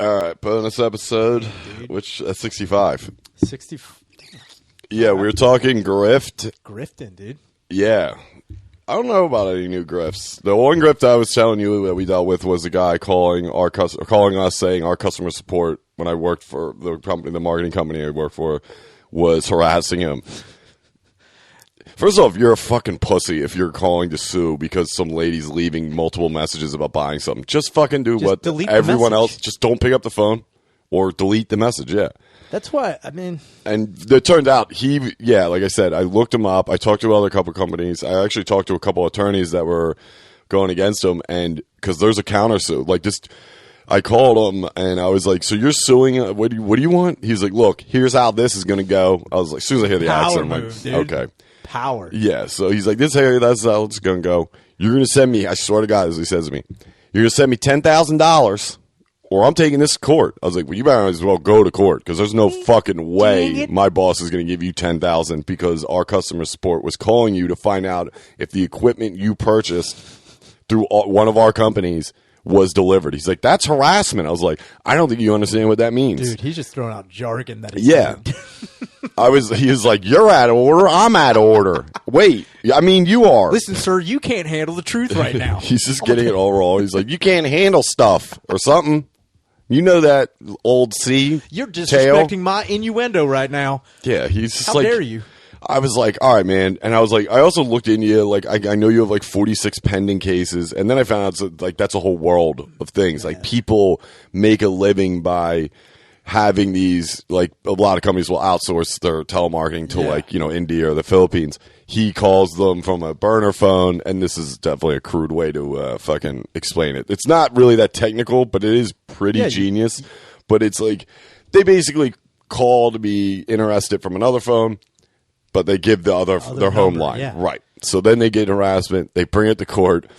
All right, bonus episode, which 65. 60. Yeah, we were talking grift. Grifting, dude. Yeah. I don't know about any new grifts. The one grift I was telling you that we dealt with was a guy calling us saying our customer support when I worked for the company, the marketing company I worked for, was harassing him. First off, you're a fucking pussy if you're calling to sue because some lady's leaving multiple messages about buying something. Just fucking do what everyone else. Just don't pick up the phone or delete the message. Yeah. That's why, I mean. And it turned out like I said, I looked him up. I talked to other couple companies. I actually talked to a couple attorneys that were going against him. And because there's a countersuit. Like this, I called him and I was like, so you're suing? What do you want? He's like, look, here's how this is going to go. I was like, as soon as I hear the accent, I'm like, okay. Power. Yeah, so he's like, that's how it's going to go. You're going to send me, I swear to God, as he says to me, you're going to send me $10,000 or I'm taking this to court. I was like, well, you better as well go to court because there's no fucking way my boss is going to give you $10,000 because our customer support was calling you to find out if the equipment you purchased through one of our companies was delivered. He's like, that's harassment. I was like, I don't think you understand what that means. Dude, he's just throwing out jargon that is he was like, you're out of order, I'm out of order. Wait, I mean, you are. Listen, sir, you can't handle the truth right now. He's just getting it all wrong. He's like, you can't handle stuff or something. You know that old C. You're disrespecting my innuendo right now. Yeah, he's just How dare you? I was like, all right, man. And I was like, I also looked into you. Like, I know you have like 46 pending cases. And then I found out like that's a whole world of things. Yeah. Like people make a living by having these, like a lot of companies will outsource their telemarketing to like, India or the Philippines. He calls them from a burner phone. And this is definitely a crude way to fucking explain it. It's not really that technical, but it is pretty genius. But it's like they basically call to be interested from another phone. But they give their home line. Yeah. Right. So then they get harassment. They bring it to court.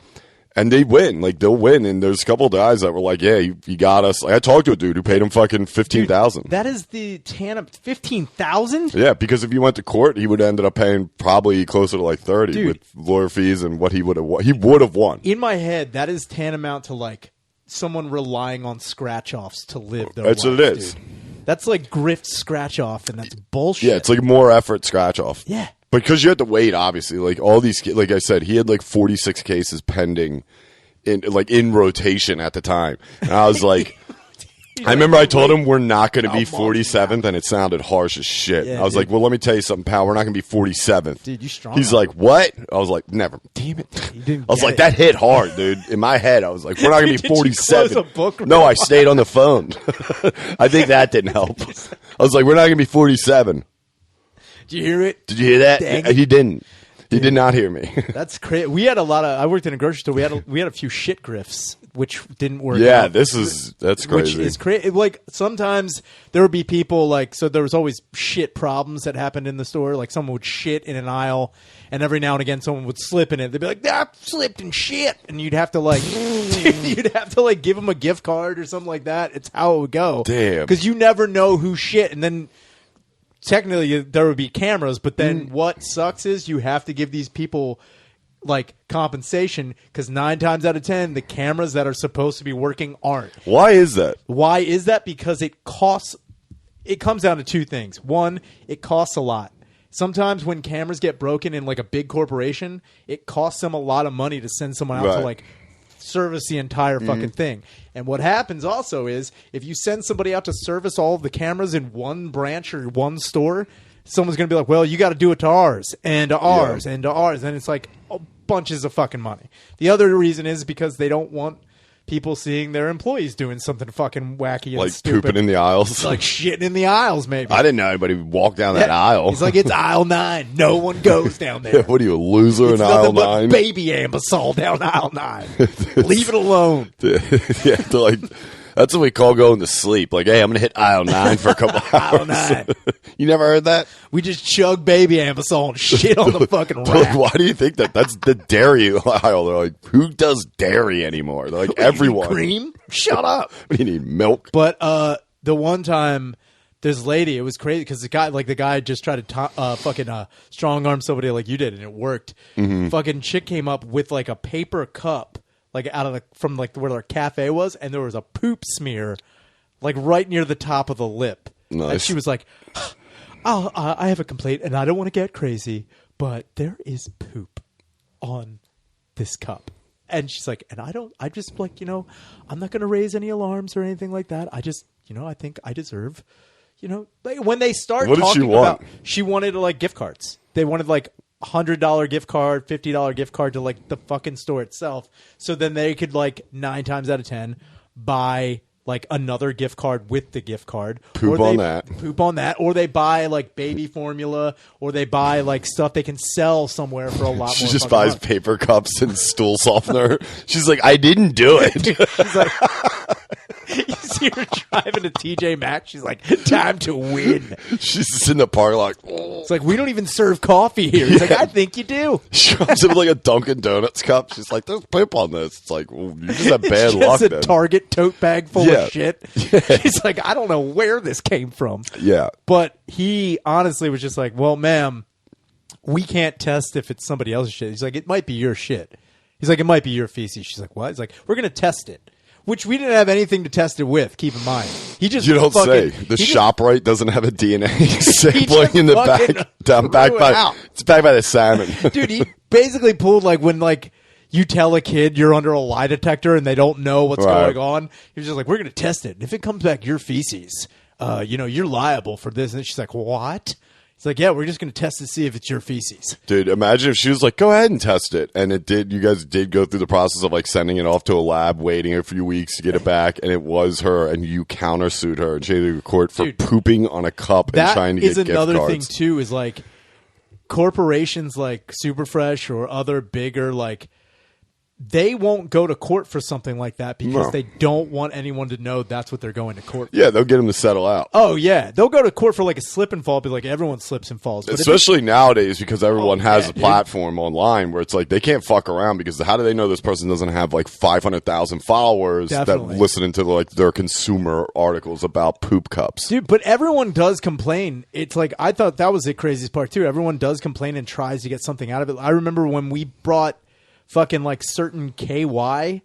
And they win. Like, they'll win. And there's a couple of guys that were like, yeah, you got us. Like, I talked to a dude who paid him fucking $15,000. That is the TANF. $15,000? Yeah, because if he went to court, he would have ended up paying probably closer to like $30,000 with lawyer fees and what he would have won. He would have won. In my head, that is tantamount to like someone relying on scratch-offs to live their life. That's what it is. Dude. That's like grift scratch-off, and that's bullshit. Yeah, it's like more effort scratch-off. Yeah. Because you have to wait, obviously. Like, all these, like I said, he had like 46 cases pending in rotation at the time. And I was like, I remember I told him we're not going to be 47th, and it sounded harsh as shit. Yeah, I was like, well, let me tell you something, pal. We're not going to be 47th. Dude, you strong. He's like, what? I was like, never. Damn it. I was like, that hit hard, dude. In my head, I was like, we're not going to be 47. No, I stayed on the phone. I think that didn't help. I was like, we're not going to be 47. Did you hear it? Did you hear that? He didn't. He did not hear me. That's crazy. We had a lot of. I worked in a grocery store. We had a few shit grifts, which didn't work. Yeah, out. that's crazy. Which is crazy. Like sometimes there would be people like so. There was always shit problems that happened in the store. Like someone would shit in an aisle, and every now and again someone would slip in it. They'd be like, "I slipped and shit," and you'd have to like, give them a gift card or something like that. It's how it would go. Damn, because you never know who shit, and then. Technically, there would be cameras, but then what sucks is you have to give these people like compensation because 9 times out of 10, the cameras that are supposed to be working aren't. Why is that? Why is that? Because it costs. It comes down to 2 things. One, it costs a lot. Sometimes when cameras get broken in like a big corporation, it costs them a lot of money to send someone out to like service the entire fucking thing. And what happens also is if you send somebody out to service all of the cameras in one branch or one store, someone's going to be like, well, you got to do it to ours and to ours and to ours. And it's like bunches of fucking money. The other reason is because they don't want people seeing their employees doing something fucking wacky and like stupid. Pooping in the aisles. Like shitting in the aisles, maybe. I didn't know anybody would walk down that aisle. He's like, it's aisle 9. No one goes down there. What are you, a loser in aisle 9? Baby Ambisol down aisle 9. Leave it alone. Yeah, they're like... That's what we call going to sleep. Like, hey, I'm going to hit aisle 9 for a couple hours. Aisle 9. You never heard that? We just chug baby Ambisol and shit on the fucking rack. Why do you think that? That's the dairy aisle. They're like, who does dairy anymore? They're like, everyone. Cream? Shut up. What do you need, milk? But the one time, this lady, it was crazy because the guy just tried to fucking strong arm somebody like you did, and it worked. Fucking chick came up with like a paper cup. Like from where their cafe was, and there was a poop smear, like right near the top of the lip. Nice. And she was like, I have a complaint, and I don't want to get crazy, but there is poop on this cup. And she's like, and I just like, I'm not going to raise any alarms or anything like that. I just, I think I deserve, like when they start what talking did she want? she wanted like gift cards. They wanted like $100 gift card, $50 gift card to like the fucking store itself. So then they could like 9 times out of 10 buy like another gift card with the gift card. Poop on that. Or they buy like baby formula, or they buy like stuff they can sell somewhere for a lot more. She just buys money. paper cups and stool softener. She's like, I didn't do it. She's like, you see her driving to TJ Maxx. She's like, time to win. She's just in the park like, It's like, we don't even serve coffee here. He's like, I think you do. She comes in with like a Dunkin' Donuts cup. She's like, there's poop on this. It's like, well, you just have bad It's luck just a then. Target tote bag full Yeah. of shit. He's like, I don't know where this came from. Yeah. But he honestly was just like, well, ma'am, we can't test if it's somebody else's shit. He's like, it might be your shit. He's like, it might be your feces. She's like, what? He's like, we're going to test it. Which we didn't have anything to test it with, keep in mind. He just You don't say. fucking- The he just- ShopRite doesn't have a DNA sampling just in the fucking back. Down back threw it by out. it's back by the salmon. Dude, he basically pulled like when like you tell a kid you're under a lie detector and they don't know what's Right. going on. He's just like, we're going to test it. And if it comes back your feces, you're liable for this. And she's like, what? He's like, yeah, we're just going to test to see if it's your feces. Dude, imagine if she was like, go ahead and test it. And it did. You guys did go through the process of like sending it off to a lab, waiting a few weeks to get it back. And it was her, and you countersued her. And she had to go to court for Dude, pooping on a cup and That trying to is get gift another thing cards. too, is like corporations like Superfresh or other bigger, like they won't go to court for something like that because No. they don't want anyone to know that's what they're going to court for. Yeah, they'll get him to settle out. Oh yeah, they'll go to court for like a slip and fall, be like everyone slips and falls. But if Especially nowadays because everyone has yeah, a dude. platform online where it's like they can't fuck around because how do they know this person doesn't have like 500,000 followers Definitely. that listen to like their consumer articles about poop cups? Dude, but everyone does complain. It's like, I thought that was the craziest part too. Everyone does complain and tries to get something out of it. I remember when we brought fucking like certain KY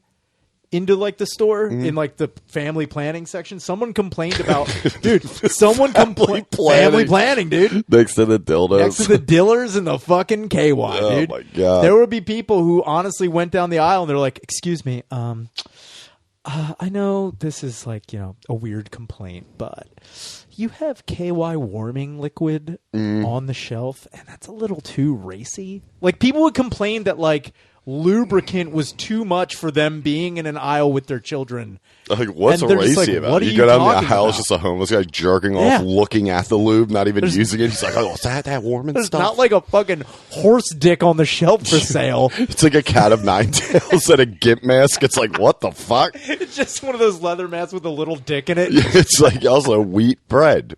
into like the store in like the family planning section, someone complained about, dude, someone complained family planning, dude. Next to the dildos. Next to the dillers and the fucking KY, Oh, dude. my God. There would be people who honestly went down the aisle and they're like, excuse me, I know this is like, a weird complaint, but you have KY warming liquid on the shelf, and that's a little too racy. Like, people would complain that, like, lubricant was too much for them being in an aisle with their children. Like, what's And they're just racy like, about what it? are You you go down the talking aisle, about? it's just a homeless guy jerking Yeah. off, looking at the lube, not even using it. He's like, oh, is that warming There's stuff? not like a fucking horse dick on the shelf for sale. It's like a cat of nine tails and a gimp mask. It's like, what the fuck? It's just one of those leather masks with a little dick in it. It's like also wheat bread.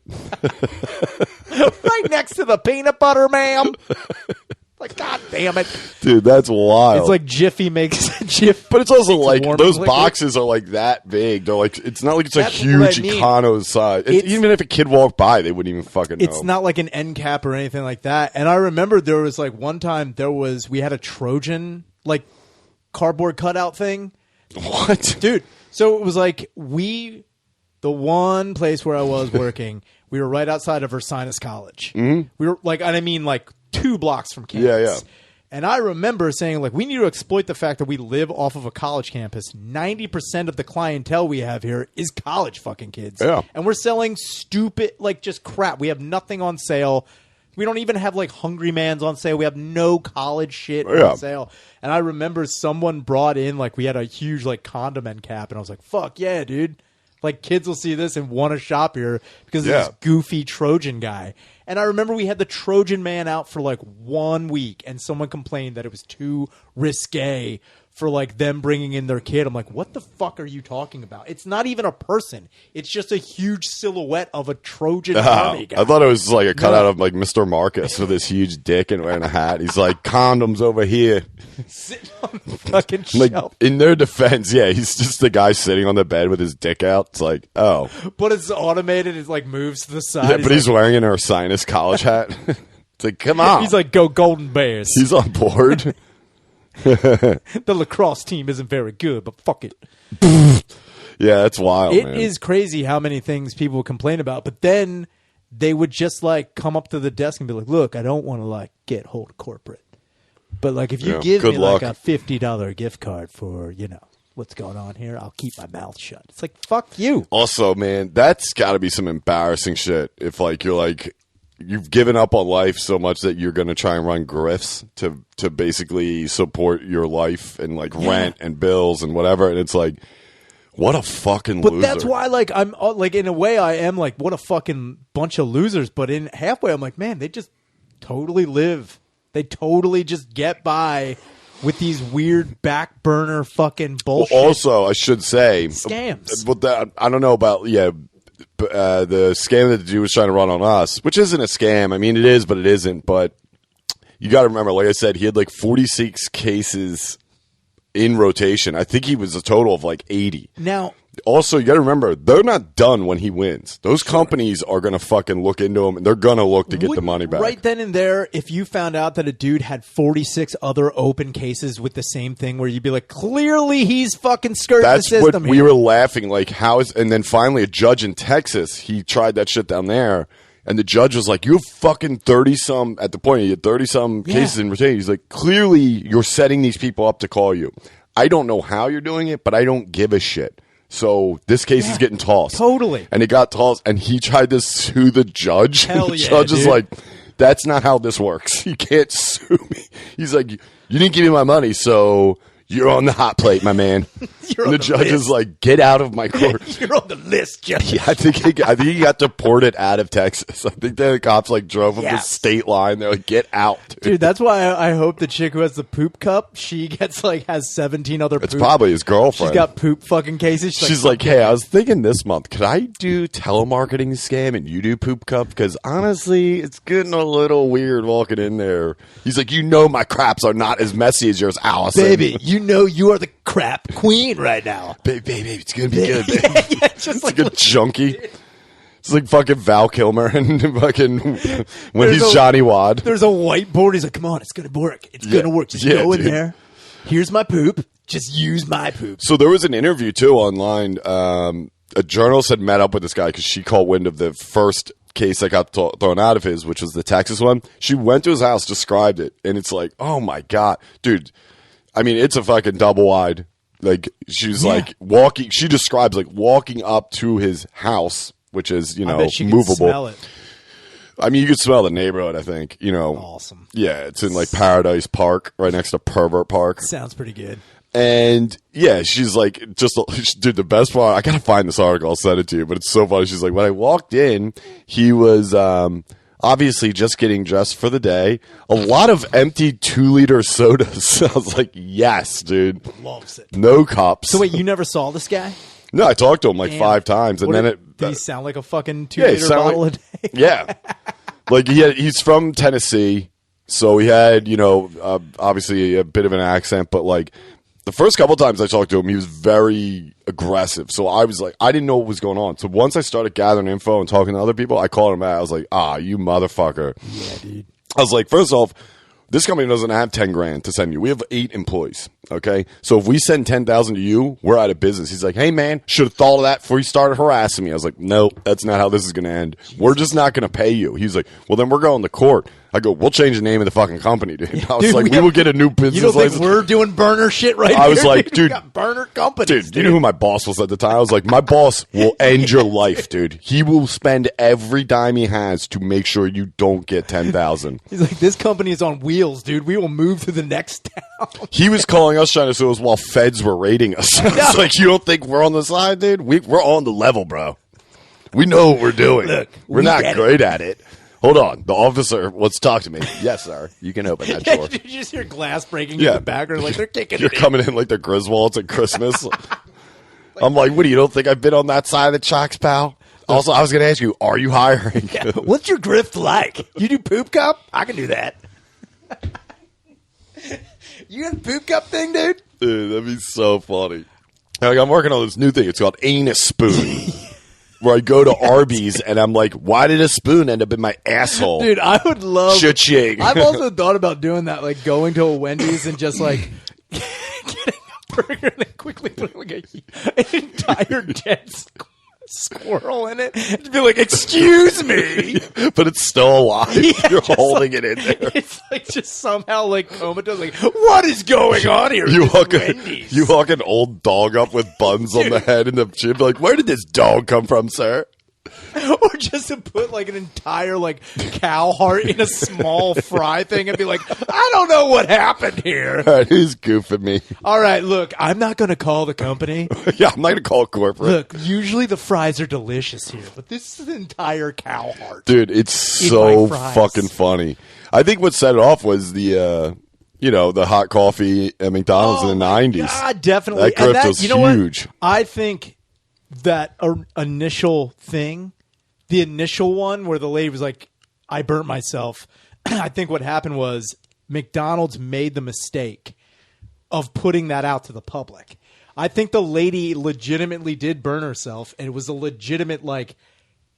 Right next to the peanut butter, ma'am. Like, God damn it. Dude, that's wild. It's like Jiffy makes Jiff. But it's also like warming those liquid. boxes are like that big. They're like it's not like it's a That's huge what I mean. Econo size. It's- Even if a kid walked by, they wouldn't even fucking know. It's not like an end cap or anything like that. And I remember there was like one time we had a Trojan like cardboard cutout thing. What? Dude, so it was like the one place where I was working, we were right outside of Ursinus College. Mm-hmm. We were like, and I mean like 2 blocks from campus. Yeah, yeah. And I remember saying, like, we need to exploit the fact that we live off of a college campus. 90% of the clientele we have here is college fucking kids. Yeah. And we're selling stupid, like, just crap. We have nothing on sale. We don't even have, like, Hungry Man's on sale. We have no college shit Yeah. on sale. And I remember someone brought in, like, we had a huge, like, condom end cap. And I was like, fuck yeah, dude. Like, kids will see this and want to shop here because of Yeah. this goofy Trojan guy. And I remember we had the Trojan man out for like 1 week, and someone complained that it was too risque for like them bringing in their kid. I'm like, what the fuck are you talking about? It's not even a person. It's just a huge silhouette of a Trojan army guy. I thought it was like a cutout No. of like Mr. Marcus with his huge dick and wearing a hat. He's like, condoms over here. Sitting on the fucking Like shelf. in their defense, yeah, he's just the guy sitting on the bed with his dick out. It's like, oh, But it's automated. It like moves to the side. yeah, but he's wearing an Ursinus college hat. It's like, come on, He's like, go Golden Bears. he's on board. The lacrosse team isn't very good, but fuck it. Yeah, that's wild, It man. is crazy how many things people complain about, but then they would just like come up to the desk and be like, "Look, I don't want to like get hold of corporate, but like if you give good me luck. like a $50 gift card for what's going on here, I'll keep my mouth shut." It's like, fuck you. Also, man, that's got to be some embarrassing shit. If like you're like you've given up on life so much that you're going to try and run grifts to basically support your life and like rent and bills and whatever, and it's like, what a fucking But loser. that's why, like, I'm like, in a way, I am like, what a fucking bunch of losers. But in halfway, I'm like, man, they just totally live. They totally just get by with these weird back burner fucking bullshit. Also, I should say Scams. But that, I don't know about the scam that the dude was trying to run on us, which isn't a scam. I mean, it is, but it isn't. But you got to remember, like I said, he had like 46 cases in rotation. I think he was a total of like 80. Now, Also, you got to remember, they're not done when he wins. Those companies are going to fucking look into him, and they're going to look to get the wouldn't money back. right then and there, if you found out that a dude had 46 other open cases with the same thing, where you'd be like, clearly he's fucking skirting That's the system what we here. were laughing, like, how is, and then finally a judge in Texas, he tried that shit down there, and the judge was like, you have fucking 30-some, at the point, he had 30-some cases in retain. He's like, clearly you're setting these people up to call you. I don't know how you're doing it, but I don't give a shit. So this case is getting tossed. Totally. And it got tossed, and he tried to sue the judge. Hell and the yeah, judge is dude. like, that's not how this works. You can't sue me. He's like, you didn't give me my money, so you're on the hot plate, my man. You're and on the the judge is list. like, get out of my court. You're on the list, Judge. Yeah, I think he got deported out of Texas. I think the cops like drove him to Yes. state line. They're like, get out, dude. Dude, that's why I hope the chick who has the poop cup, she gets like has 17 other It's poop. probably his girlfriend. She's got poop fucking cases. She's like, hey, I was thinking this month, could I do telemarketing scam and you do poop cup? Because honestly, it's getting a little weird walking in there. He's like, my craps are not as messy as yours, Allison. baby, you know you are the crap queen right now. Baby, it's going to be good, baby. yeah, just It's like like a junkie. It's like fucking Val Kilmer and fucking when There's he's a- Johnny Wad. there's a whiteboard. He's like, come on, it's gonna work. It's Yeah. gonna work. Just Yeah, go in dude. there. Here's my poop. Just use my poop. So there was an interview too online. A journalist had met up with this guy because she caught wind of the first case that got thrown out of his, which was the Texas one. She went to his house, described it, and it's like, oh my god, dude. I mean, it's a fucking double wide. Like she's like walking. She describes like walking up to his house, which is I bet she movable. can smell it. I mean, you could smell the neighborhood. I think Awesome. Yeah, it's in like Paradise Park, right next to Pervert Park. Sounds pretty good. And yeah, she's like, dude, the best part, I gotta find this article, I'll send it to you, but it's so funny. She's like, when I walked in, he was obviously just getting dressed for the day. A lot of empty 2-liter sodas. I was like, yes, dude. Loves it. No cups. So wait, you never saw this guy? No, I talked to him like Damn. 5 times, and What then did he sound like a fucking Yeah, he 2-liter sounded bottle like- a day? yeah. Like he's from Tennessee, so he had, obviously a bit of an accent, but like the first couple times I talked to him, he was very aggressive. So I was like, I didn't know what was going on. So once I started gathering info and talking to other people, I called him back. I was like, you motherfucker. Yeah, dude. I was like, first off, this company doesn't have 10 grand to send you. We have 8 employees. Okay. So if we send 10,000 to you, we're out of business. He's like, hey man, should have thought of that before you started harassing me. I was like, nope, that's not how this is going to end. We're just not going to pay you. He's like, well then we're going to court. I go, we'll change the name of the fucking company, dude. I was Dude, like, we will get a new business You don't think license. we're doing burner shit right I was here? like, We dude, got burner companies. Dude, you know who my boss was at the time? I was like, my boss will end your life, dude. He will spend every dime he has to make sure you don't get 10,000. He's like, this company is on wheels, dude. We will move to the next town. He was calling us trying to sue us while feds were raiding us. It's like, you don't think we're on the side, dude? We're on the level, bro. We know what we're doing. Look, we're we not get it. great at it. Hold on. The officer wants to talk to me. Yes, sir. You can open that door. you just hear glass breaking Yeah. in the background, like they're kicking You're it in. coming in like the Griswolds at Christmas. I'm like, what do you don't think I've been on that side of the tracks, pal? Also, I was going to ask you, are you hiring? Yeah. What's your grift like? You do poop cup? I can do that. You got a poop cup thing, dude? Dude, that'd be so funny. Like, I'm working on this new thing. It's called Anus Spoon. Where I go to Arby's and I'm like, why did a spoon end up in my asshole? Dude, I would love. Cha-ching. I've also thought about doing that, like going to a Wendy's and just like getting a burger and then quickly put like an entire dead squirrel in it and be like, "Excuse me," but it's still alive. Yeah, You're just holding like- it in there. It's like just somehow like comatose. Like, what is going on here? You This walk an old dog up with buns on the head and the chin. Be like, where did this dog come from, sir? or just to put like an entire like cow heart in a small fry thing and be like, I don't know what happened here. All right, who's goofing me? All right, look, I'm not going to call the company. Yeah, I'm not gonna call it corporate. Look, usually the fries are delicious here, but this is an entire cow heart. Dude, it's Eat so my fries. fucking funny. I think what set it off was the the hot coffee at McDonald's in the 90s. God, definitely. That grift And was you know huge. What? I think that initial thing, the initial one where the lady was like, I burnt myself. I think what happened was McDonald's made the mistake of putting that out to the public. I think the lady legitimately did burn herself, and it was a legitimate like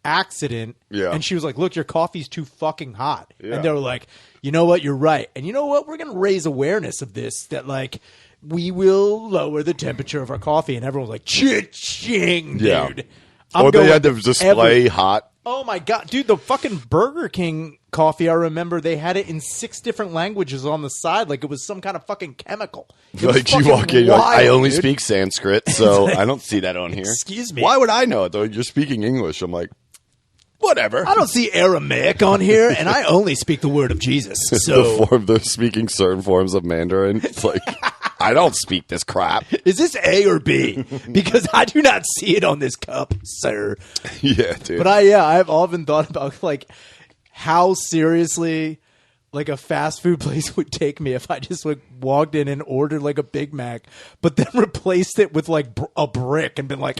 accident. Yeah. And she was like, look, your coffee's too fucking hot. Yeah. And they were like, you know what, you're right. And you know what, we're going to raise awareness of this, that like we will lower the temperature of our coffee. And everyone was like, cha-ching, Yeah. dude. Or they going had to display hot. Oh my God, dude, the fucking Burger King coffee, I remember they had it in 6 different languages on the side, like it was some kind of fucking chemical. It was Like you fucking walk in, you're like, I wild, only dude. speak Sanskrit, so I don't see that on here. Excuse me. Why would I know it though? You're speaking English. I'm like, whatever. I don't see Aramaic on here, and I only speak the word of Jesus. So, They're speaking certain forms of Mandarin. It's like, I don't speak this crap. is this A or B? Because I do not see it on this cup, sir. Yeah, dude. But I've often thought about like how seriously like a fast food place would take me if I just like walked in and ordered like a Big Mac, but then replaced it with like a brick and been like,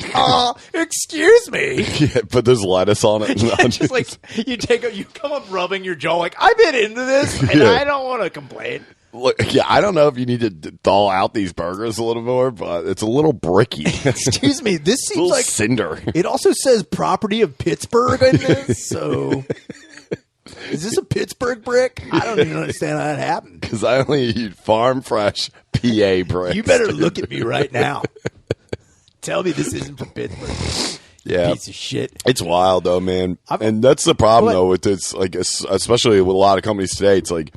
excuse me. Yeah, but there's lettuce on it. Yeah, just like you come up rubbing your jaw like, I've been into this and Yeah. I don't want to complain. Look, yeah, I don't know if you need to thaw out these burgers a little more, but it's a little bricky. Excuse me, this a seems little like cinder. it also says property of Pittsburgh in this, so is this a Pittsburgh brick? I don't even understand how that happened. Because I only eat farm fresh PA bricks. You better look at me right now. Tell me this isn't from Pittsburgh. Yeah. Piece of shit. It's wild though, man. I've- And that's the problem But- though with this, like especially with a lot of companies today. It's like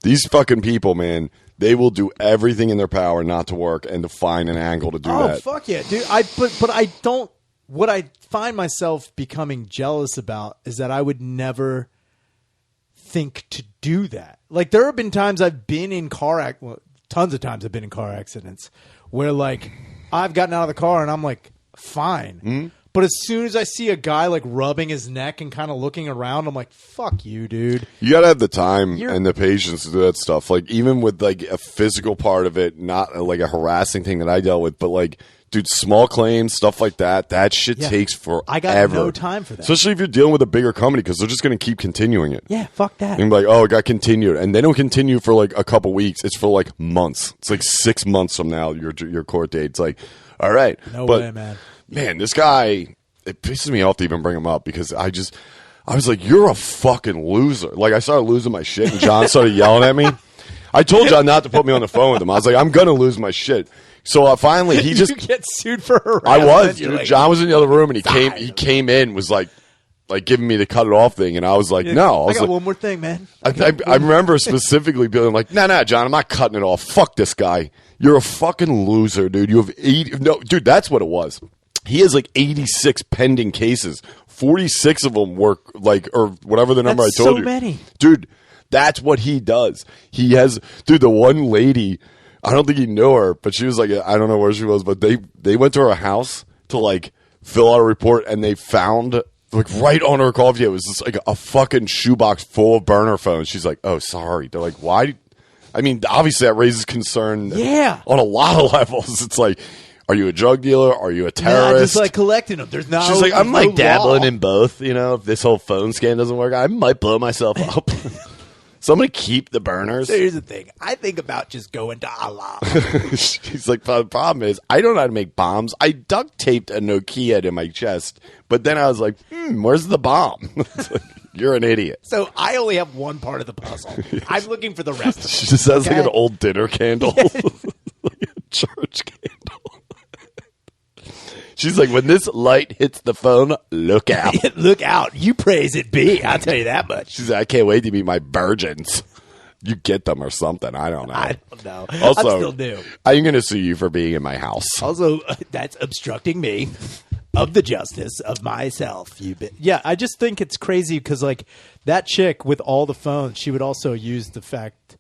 these fucking people, man. They will do everything in their power not to work and to find an angle to do Oh that. fuck yeah, dude! But I don't. What I find myself becoming jealous about is that I would never think to do that. Like there have been times I've been in tons of times I've been in car accidents where like I've gotten out of the car and I'm like fine. Mm-hmm. But as soon as I see a guy like rubbing his neck and kind of looking around, I'm like, fuck you, dude. You gotta have the time You're- and the patience to do that stuff. Like even with like a physical part of it, not like a harassing thing that I dealt with, but like, dude, small claims, stuff like that. That shit Yeah. takes forever. I got no time for that. Especially if you're dealing with a bigger company because they're just gonna keep continuing it. Yeah, fuck that. And be like, oh, it got continued, and they don't continue for like a couple weeks. It's for like months. It's like 6 months from now. Your court date. It's like, all right, No but, way, man. Man, this guy. It pisses me off to even bring him up because I was like, you're a fucking loser. Like I started losing my shit, and John started yelling at me. I told John not to put me on the phone with him. I was like, I'm gonna lose my shit. So finally, he just you get sued for harassment. I was, You're dude. like, John was in the other room, and he came in, was like giving me the cut it off thing, and I was like, no. I I was got like, one more thing, man. I remember specifically being like, no, John, I'm not cutting it off. Fuck this guy. You're a fucking loser, dude. You have no, dude. That's what it was. He has like 86 pending cases. 46 of them were like, or whatever the number That's I told so you. many. Dude, that's what he does. He has, dude, the one lady, I don't think he knew her, but she was like, I don't know where she was, but they went to her house to like fill out a report, and they found like right on her coffee, it was just like a fucking shoebox full of burner phones. She's like, oh, sorry. They're like, why? I mean, obviously that raises concern Yeah. on a lot of levels. It's like, are you a drug dealer? Are you a Nah, terrorist? just like collecting them. There's no. She's like, I'm there's like no dabbling law. in both. You know, if this whole phone scam doesn't work, I might blow myself up. So I'm going to keep the burners. So here's the thing. I think about just going to Allah. She's like, the problem is, I don't know how to make bombs. I duct taped a Nokia to my chest, but then I was like, where's the bomb? It's like, you're an idiot. So I only have one part of the puzzle. I'm looking for the rest of it. She just has like Okay. an old dinner candle, like a church candle. She's like, when this light hits the phone, look out. Look out. You praise it be. I'll tell you that much. She's like, I can't wait to meet my virgins. You get them or something. I don't know. I don't know. Also, I'm still new. I'm going to sue you for being in my house. Also, that's obstructing me of the justice of myself. Yeah, I just think it's crazy because, like, that chick with all the phones, she would also use the fact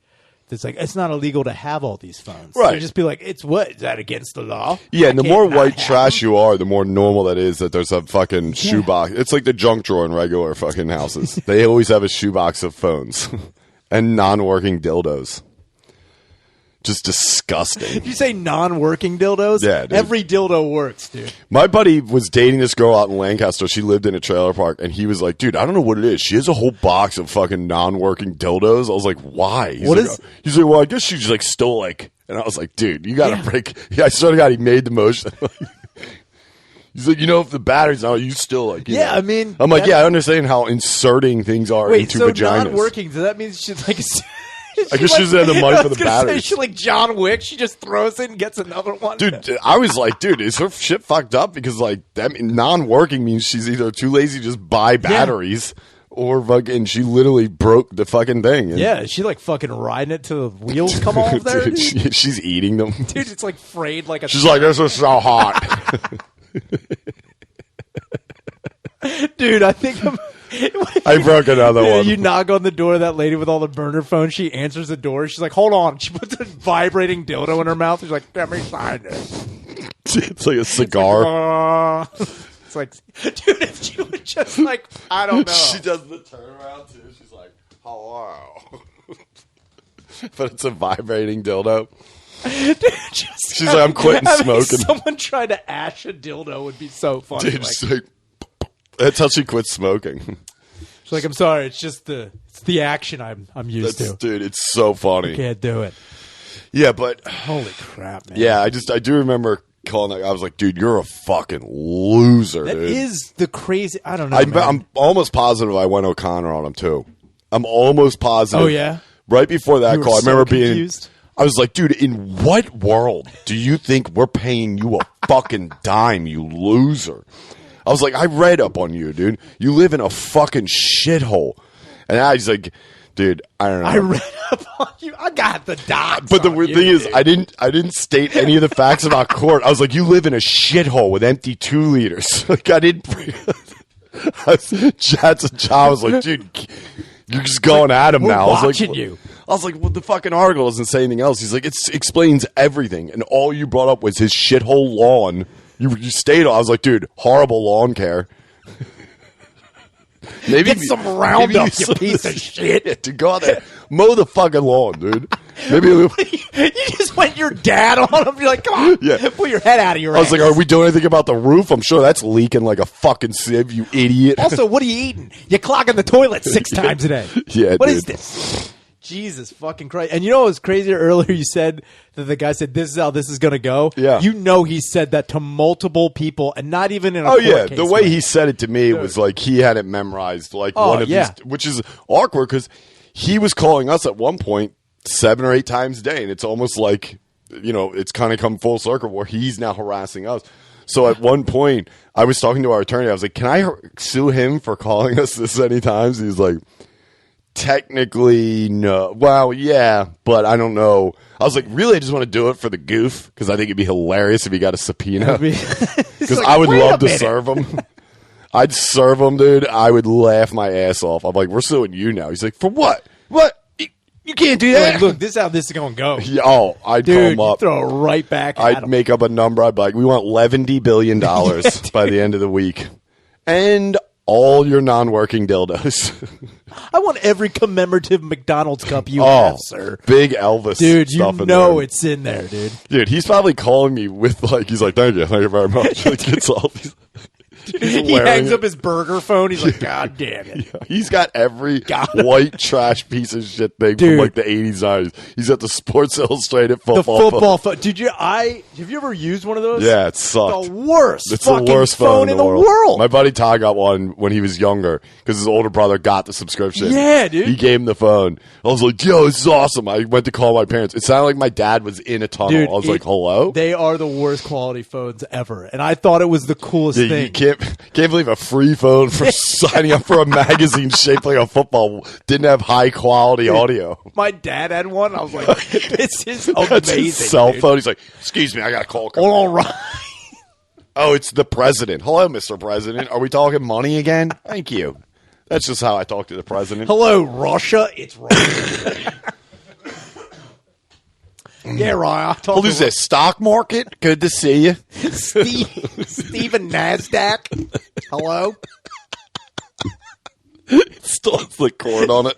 that it's like, it's not illegal to have all these phones. Right. So just be like, it's what? Is that against the law? Yeah, and the more white have trash you are, the more normal that is that there's a fucking shoebox. It's like the junk drawer in regular fucking houses. They always have a shoebox of phones and non-working dildos. Just disgusting. Did you say non-working dildos? Yeah, dude. Every dildo works, dude. My buddy was dating this girl out in Lancaster. She lived in a trailer park, and he was like, dude, I don't know what it is. She has a whole box of fucking non-working dildos. I was like, why? He's like, well, I guess she just like stole like, and I was like, dude, you got to break. Yeah, I swear to God, he made the motion. He's like, if the battery's not, you still like, yeah, I mean, I'm like, I understand how inserting things are into so vaginas. non-working, so that means she's like, I guess she doesn't have the money for the batteries. She's like John Wick. She just throws it and gets another one. Dude, I was like, dude, is her shit fucked up? Because like that non-working means she's either too lazy to just buy batteries or fucking she literally broke the fucking thing. And yeah, is she like fucking riding it till the wheels come off there? Dude, she's eating them. Dude, it's like frayed like a... She's like, this is so hot. Dude, I think I broke another one. You knock on the door of that lady with all the burner phones. She answers the door. She's like, hold on. She puts a vibrating dildo in her mouth. She's like, let me sign it. It's like a cigar. It's like, dude, if she would just like, I don't know. She does the turnaround too. She's like, hello. But it's a vibrating dildo. Dude, she's like, I'm quitting smoking. Someone tried to ash a dildo would be so funny. Dude, like, that's how she quit smoking. She's like, I'm sorry, it's just the action I'm used to. Dude, it's so funny. I can't do it. Yeah, but holy crap, man. Yeah, I do remember calling. I was like, dude, you're a fucking loser. That dude. is the crazy. I don't know. I'm almost positive I went O'Connor on him too. I'm almost positive. Oh yeah. Right before that call, I remember being confused. I was like, dude, in what world do you think we're paying you a fucking dime, you loser? I was like, I read up on you, dude. You live in a fucking shithole. And I was like, dude, I don't know. I read up on you. I got the dots. But the weird thing is, I didn't state any of the facts about court. I was like, you live in a shithole with empty 2 liters. Like, I didn't bring I was like, dude, you're just going at him now. I was like, well, the fucking article doesn't say anything else. He's like, it explains everything. And all you brought up was his shithole lawn. You stayed on. I was like, dude, horrible lawn care. Maybe get some Roundup, you piece of shit. To go out there, mow the fucking lawn, dude. Maybe you just went your dad on him. You're like, come on, pull your head out of your ass. I was like, are we doing anything about the roof? I'm sure that's leaking like a fucking sieve, you idiot. Also, what are you eating? You're clogging the toilet 6 times a day. Yeah, What is this? Jesus fucking Christ. And you know what was crazier earlier? You said that the guy said, this is how this is going to go. Yeah. You know he said that to multiple people and not even in a court case. The way he said it to me was like he had it memorized. Like one of these, which is awkward because he was calling us at one point 7 or 8 times a day. And it's almost like, it's kind of come full circle where he's now harassing us. So at one point, I was talking to our attorney. I was like, can I sue him for calling us this many times? He's like, technically, no. Well, yeah, but I don't know. I was like, really? I just want to do it for the goof because I think it'd be hilarious if he got a subpoena. Because I would love to serve him. I'd serve him, dude. I would laugh my ass off. I'm like, we're suing you now. He's like, for what? What? You can't do that. Like, look, this is how this is going to go. Yeah, I'd call him up. Throw it right back at him. Make up a number. I'd be like, we want $11 billion by the end of the week. And all your non-working dildos. I want every commemorative McDonald's cup you have, sir. Big Elvis. Dude, stuff it's in there, dude. Dude, he's probably calling me with he's like, thank you very much. Like, it's all these. He hangs up his burger phone. He's like, God damn it. He's got every white trash piece of shit thing from like the 80s, 90s. He's got the Sports Illustrated football phone. Have you ever used one of those? Yeah, it sucked. The worst It's the worst phone in the world. My buddy Todd got one when he was younger because his older brother got the subscription. Yeah, dude. He gave him the phone. I was like, yo, this is awesome. I went to call my parents. It sounded like my dad was in a tunnel. Dude, I was like, hello? They are the worst quality phones ever. And I thought it was the coolest thing. You can't believe a free phone for signing up for a magazine shaped like a football didn't have high quality audio. My dad had one. I was like, this is amazing. That's his cell phone. He's like, excuse me, I got a call. All right. Oh, it's the president. Hello, Mr. President. Are we talking money again? Thank you. That's just how I talk to the president. Hello, Russia. It's Russia. Yeah, Ryan. What is this, stock market? Good to see you. Steven Nasdaq. Hello. It still has the cord on it.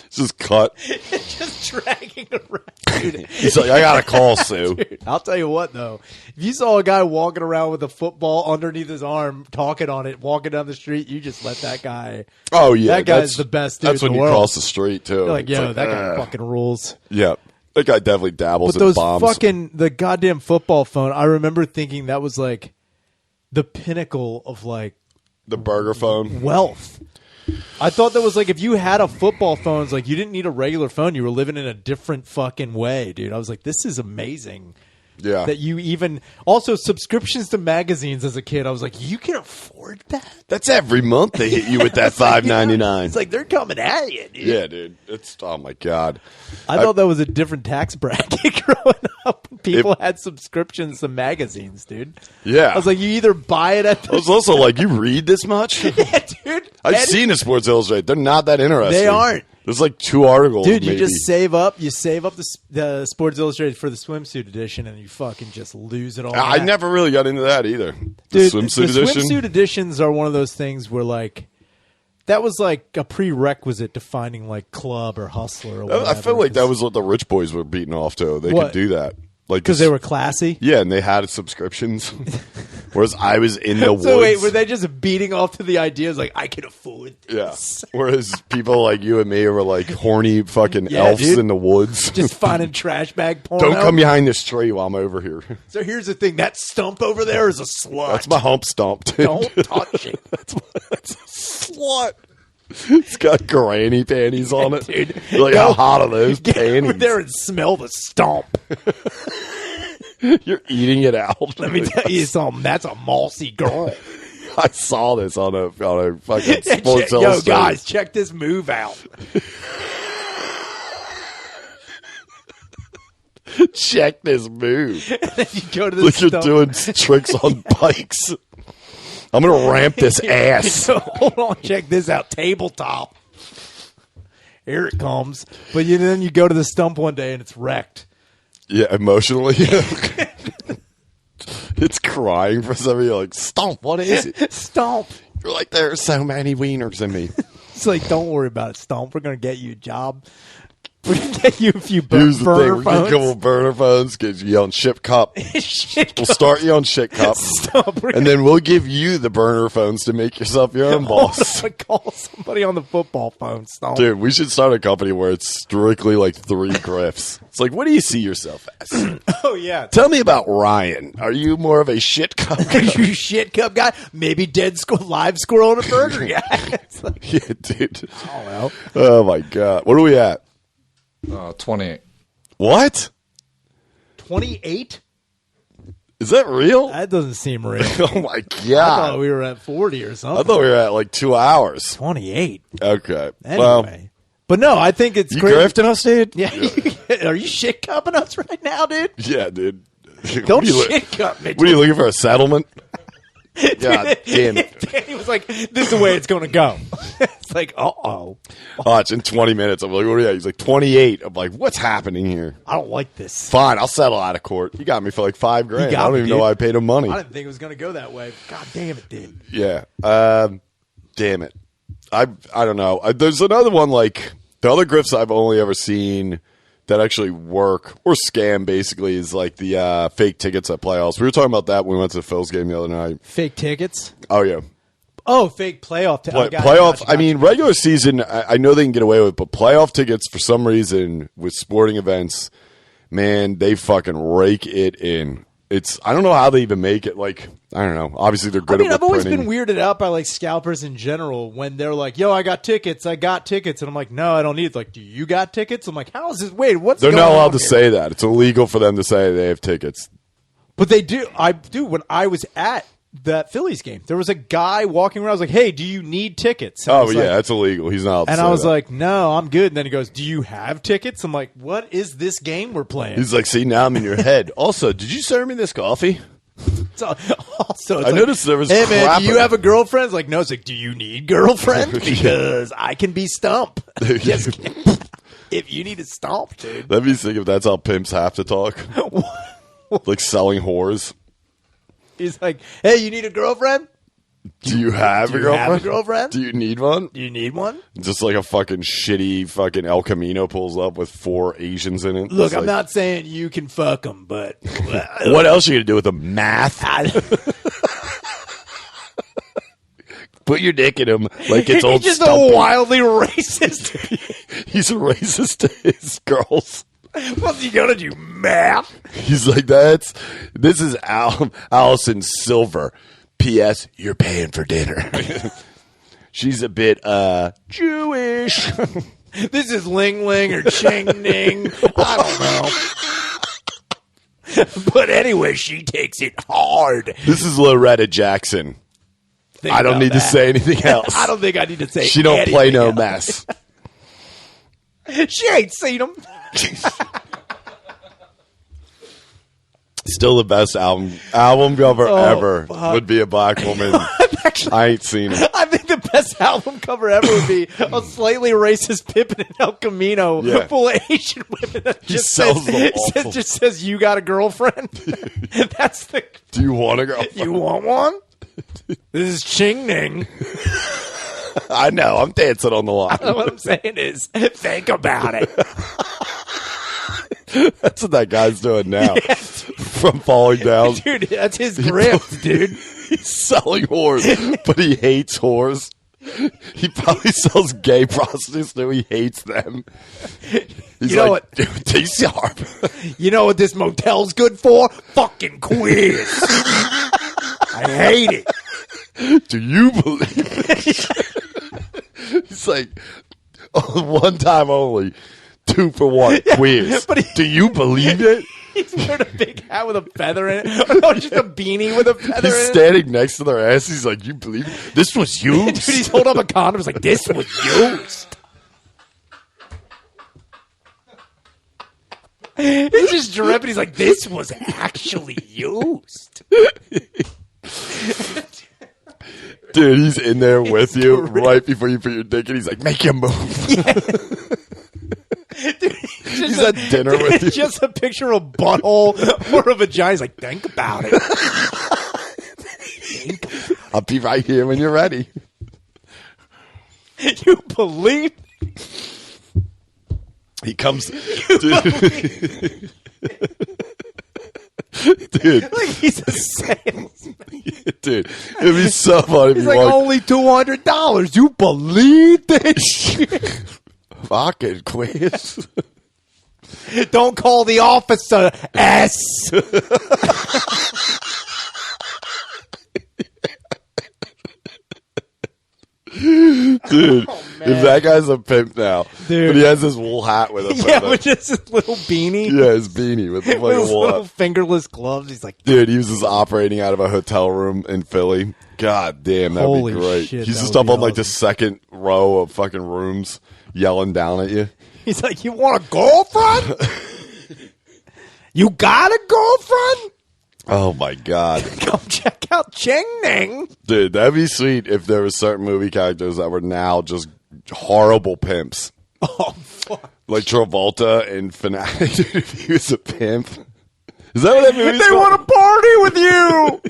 It's just cut. Just dragging around. Dude. He's like, I got a call, Sue. Dude, I'll tell you what, though. If you saw a guy walking around with a football underneath his arm, talking on it, walking down the street, you just let that guy. Oh, yeah. That guy's the best dude That's in when the you world. cross the street, too. You're like, yo, It's that guy fucking rules. Yeah. That guy definitely dabbles But in those bombs. the goddamn football phone, I remember thinking that was like the pinnacle of like The burger phone. wealth. I thought that was like if you had a football phone, it's like you didn't need a regular phone. You were living in a different fucking way, dude. I was like, this is amazing. Yeah. That you even also subscriptions to magazines as a kid. I was like, you can afford that? That's every month they hit you with that $5.99. It's like they're coming at you, dude. Yeah, dude. It's oh my god. I thought that was a different tax bracket growing up. People had subscriptions to magazines, dude. Yeah. I was like, you either buy it at I was also like, you read this much? yeah, dude. I've seen a Sports Illustrated. They're not that interesting. They aren't. There's like 2 articles. Dude, you maybe. just save up. You save up the Sports Illustrated for the swimsuit edition, and you fucking just lose it all. I back. never really got into that either. The Dude, swimsuit the edition. swimsuit editions are one of those things where like that was like a prerequisite to finding like Club or Hustler or whatever. I feel like that was what the rich boys were beating off to. They What? could do that. Like because they were classy. Yeah, and they had subscriptions. Whereas I was in the woods. So wait, were they just beating off to the ideas like I can afford this? Yeah. Whereas people like you and me were like horny fucking Yeah, elves dude. in the woods. Just finding trash bag porno. Don't come behind this tree while I'm over here. So here's the thing: that stump over there is a slut. That's my hump stomp, dude. Don't touch it. That's a slut. It's got granny panties on it. Dude. You're like, how hot are those Get over panties? there and smell the stomp. You're eating it out. Let me tell you something. That's a mossy girl. I saw this on a fucking Sports Yo, Illustrated. guys, check this move out. Check this move. You go to the Like you're stump. doing tricks on bikes. I'm gonna ramp this ass. So, hold on, check this out. Tabletop. Here it comes. But then you go to the stump one day and it's wrecked. Yeah, emotionally. It's crying for some of you. Like, stomp, what is it? Stomp. You're like, there are so many wieners in me. It's like, don't worry about it, Stomp. We're going to get you a job. We're going to get you a few Here's the thing. burner We get a couple phones. of burner phones, get you on Ship Cup. Shit, We'll start you on Shit Cup. Stomp. We're And then we'll give you the burner phones to make yourself your own boss. gonna call somebody on the football phone, Stomp. Dude, we should start a company where it's strictly like 3 griffs. It's like, what do you see yourself as? Oh, yeah. Tell me about Ryan. Are you more of a shit cup Are guy? you shit cup guy? Maybe live squirrel and a burger guy. It's like, Yeah, dude. oh, well. Oh, my God. What are we at? 28. What? 28? Is that real? That doesn't seem real. Oh, my I thought God. we were at 40 or something. I thought we were at like 2 hours. 28. Okay. Anyway. Well, but no, I think it's you great. grifting us, dude? Yeah. Are you shit cupping us right now, dude? Yeah, dude. Don't What are you shit cup me. What are you looking for? A settlement? God damn it. Danny was like, this is the way it's going to go. It's like, uh-oh. Watch, in 20 minutes. I'm like, what are you at? He's like, 28. I'm like, what's happening here? I don't like this. Fine, I'll settle out of court. You got me for like $5 grand. got I don't me, even know dude. why I paid him money. I didn't think it was going to go that way. God damn it, dude. Yeah. Damn it. I don't know. There's another one like the other grifts I've only ever seen that actually work or scam basically is like the fake tickets at playoffs. We were talking about that when we went to the Phils game the other night. Fake tickets? Oh, yeah. Oh, fake playoff tickets. Playoff, I mean, regular season, I know they can get away with, but playoff tickets, for some reason, with sporting events, man, they fucking rake it in. I don't know how they even make it. Like, I don't know. Obviously, they're good at I've always printing. been weirded out by like scalpers in general when they're like, "Yo, I got tickets. And I'm like, "No, I don't need it." Like, "Do you got tickets?" I'm like, "How is this? Wait, what's They're going not on allowed to here?" say that. It's illegal for them to say they have tickets. But they do. I do. When I was at that Phillies game, there was a guy walking around. I was like, "Hey, do you need tickets?" And I Oh, was yeah, like- that's illegal. He's not allowed to and say I was that. like, "No, I'm good." And then he goes, "Do you have tickets?" I'm like, "What is this game we're playing?" He's like, see, now I'm in your head. Also, did you serve me this coffee? So, also, it's I like, noticed there was "Hey man, crap do you in- have a girlfriend?" It's like, "No." It's like, "Do you need girlfriend?" Because I can be stump. Just kidding. If you need a stomp, dude. Let me think if that's how pimps have to talk. Like selling whores. He's like, "Hey, you need a girlfriend? Do you have Do a you girlfriend? have a girlfriend? Do you need one? Do you need one?" Just like a fucking shitty fucking El Camino pulls up with 4 Asians in it. Look, It's I'm like, not saying you can fuck them, but What else are you gonna do with the math? Put your dick in him like it's old he's just Stumpy. a wildly racist. He's a racist to his girls. What's he gonna do? Math? He's like, this is Allison Silver. P.S. You're paying for dinner. She's a bit Jewish. This is Ling Ling or Ching Ning. I don't know. But anyway, she takes it hard. This is Loretta Jackson. Think I don't about need to that. say anything else. I don't think I need to say. She don't play anything no else. mess. She ain't seen him. Still the best album cover ever fuck. would be a black woman. I ain't seen it. I think the best album cover ever would be a slightly racist Pippin and El Camino Yeah. full of Asian women that He just sells them awful. just says, "You got a girlfriend?" That's the. Do you want to go? You want one? This is Ching Ning. I know. I'm dancing on the line. What I'm saying is, think about it. That's what that guy's doing now. From falling down. Dude, that's his grift, dude. He's selling whores, but he hates whores. He probably sells gay prostitutes too. He hates them. He's You know like, what? Dude, take sharp. You know what this motel's good for? Fucking quiz. I hate it. Do you believe it? He's like, oh, one time only, 2 for 1 quiz. but Do you believe it? He's wearing a big hat with a feather in it. Or no, just a beanie with a feather He's in it. standing next to their ass. He's like, you believe it? This was Dude, used. he's holding up a condom. He's like, "This was used." He's just dripping. He's like, "This was actually used." Dude, he's in there with you right before you put your dick in. He's like, make your move. He's at dinner with you. It's just a picture of a butthole or a vagina. He's like, "Think about it." I'll be right here when you're ready. You believe? He comes. Dude, Like he's a salesman. dude, it'd be so funny if He's you like, walked. "Only $200. You believe this shit?" Fucking quiz. Don't call the officer. S. Dude, if that guy's a pimp now, Dude. but he has this wool hat with a Yeah, feather. with just his little beanie. Yeah, his beanie with the With his fucking wool little hat. fingerless gloves. He's like, Dude, he was just operating out of a hotel room in Philly. God damn, that'd Holy be great. shit, He's that just would up be on like the awesome. second row of fucking rooms, yelling down at you. he's like, "You want a girlfriend? You got a girlfriend? Oh my god, Come check out Ching Ning." dude, that'd be sweet if there was certain movie characters that were now just horrible pimps, Oh, fuck. like Travolta in Fanatic. Dude, if he was a pimp, is that what that movie's They called? want to party with you.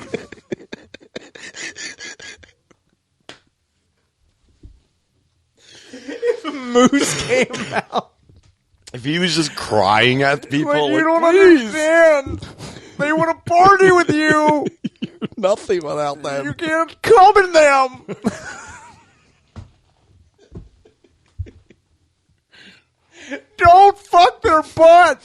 If Moose came out If he was just crying at people, Like, you like, don't please, understand. They want to party with you. nothing without them. You can't come in them. Don't fuck their butt.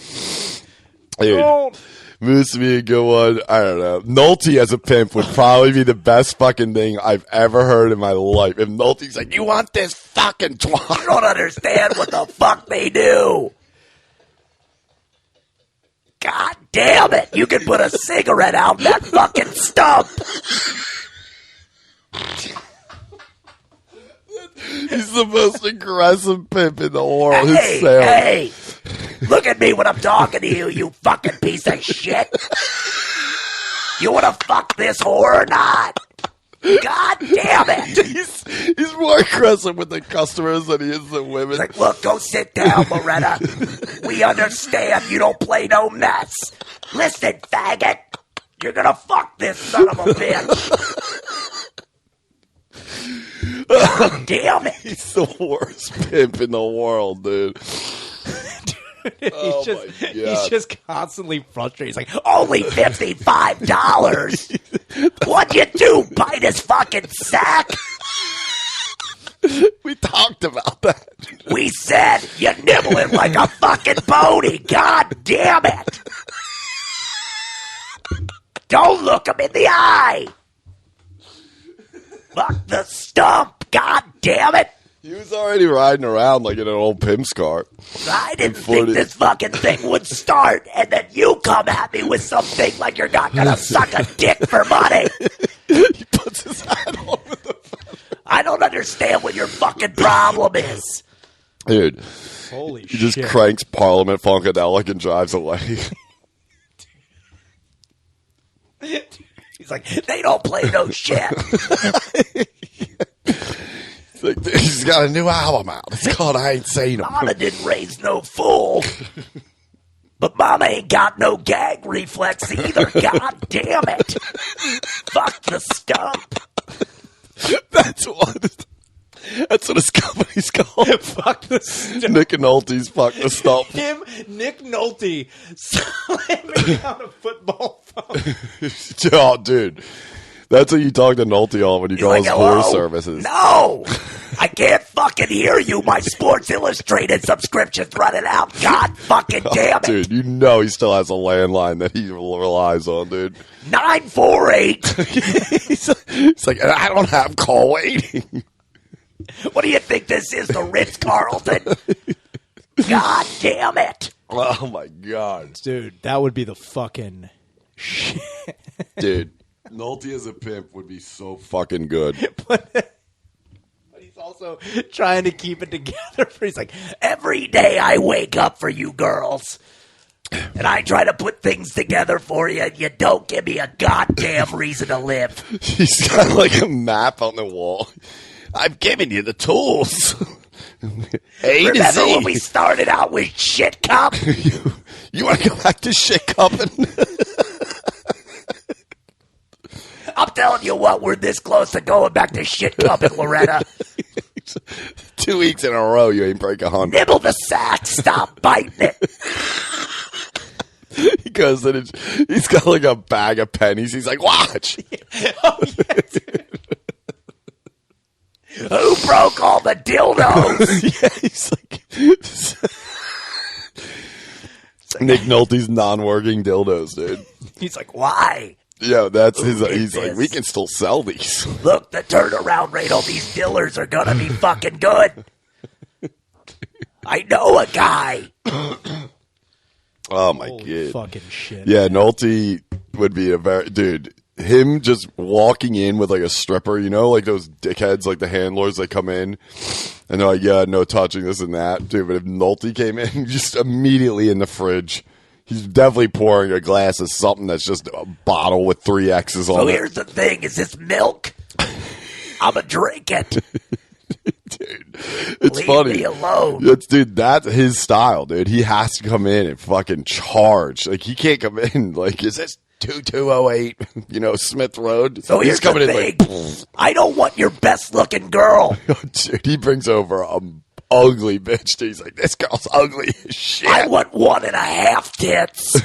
Dude, Don't. Moose to be a good one. I don't know. Nolte as a pimp would probably be the best fucking thing I've ever heard in my life. If Nolte's like, you want this fucking twat? You don't understand what the fuck they do. God damn it. You can put a cigarette out in that fucking stump. He's the most aggressive pimp in the world. His Hey, sales. hey. Look at me when I'm talking to you, you fucking piece of shit. You want to fuck this whore or not? God damn it. He's more aggressive with the customers than he is the women. Like, look, go sit down, Loretta. We understand you don't play no mess. Listen, faggot. You're gonna fuck this son of a bitch. God damn it. He's the worst pimp in the world, dude. Oh He's just constantly frustrated. He's like, Only $55. What'd you do? Bite his fucking sack? We talked about that. We said you're nibbling like a fucking pony. God damn it. Don't look him in the eye. Fuck the stump. God damn it. He was already riding around like in an old pimp's car. I didn't Footy. think this fucking thing would start, and then you come at me with something like you're not gonna suck a dick for money. He puts his hat on with the I don't understand what your fucking problem is. dude. holy He just shit. cranks Parliament Funkadelic and drives away. He's like, they don't play no shit. It's like, dude, he's got a new album out. It's called I Ain't Seen Him. Mama didn't raise no fool. But Mama ain't got no gag reflex either. God damn it. Fuck the stump. That's what his company's called. Fuck the stump. Nick and Nolte's Fuck the Stump. Him, Nick Nolte, slamming down a football phone. Oh, dude. That's what you talk to Nolte on when you He's call like, his hello? horror services. No. I can't fucking hear you. My Sports Illustrated subscription's running out. God fucking damn it. Dude, you know he still has a landline that he relies on, dude. 948. He's like, I don't have call waiting. What do you think this is, the Ritz-Carlton? God damn it. Oh, my God. Dude, that would be the fucking shit. Dude, Nolte as a pimp would be so fucking good. But he's also trying to keep it together. He's like, Every day I wake up for you girls. And I try to put things together for you, and you don't give me a goddamn reason to live. He's got like a map on the wall. I've given you the tools. A to Remember Z. when we started out with shit cup? You want to go back to shit cupping? I'm telling you what, we're this close to going back to shit cupping, Loretta. 2 weeks in a row, you ain't break 100. Nibble the sack, stop biting it. He goes and he's got like a bag of pennies. He's like, watch. oh, yeah, dude. Who broke all the dildos? Yeah, he's like Nick Nolte's non-working dildos, dude. He's like, why? Yeah, that's his. Who did He's like, this? we can still sell these. Look, the turnaround rate on these dillers are gonna be fucking good. I know a guy. Oh my Holy god. fucking shit. Yeah, Nolte would be a very dude. Him just walking in with like a stripper, you know, like those dickheads, like the handlers that come in and they're like, yeah, no touching this and that, dude. But if Nolte came in, just immediately in the fridge, he's definitely pouring a glass of something that's just a bottle with 3 X's So on it. here's the thing: is this milk? I'ma drink it. Dude, it's Leave funny. me alone. Dude, that's his style, dude. He has to come in and fucking charge. Like, he can't come in like, is this 2208, you know, Smith Road? So here's coming the in thing: I don't want your best looking girl. like, dude, he brings over ugly bitch. He's like, this girl's ugly as shit. I want 1.5 tits.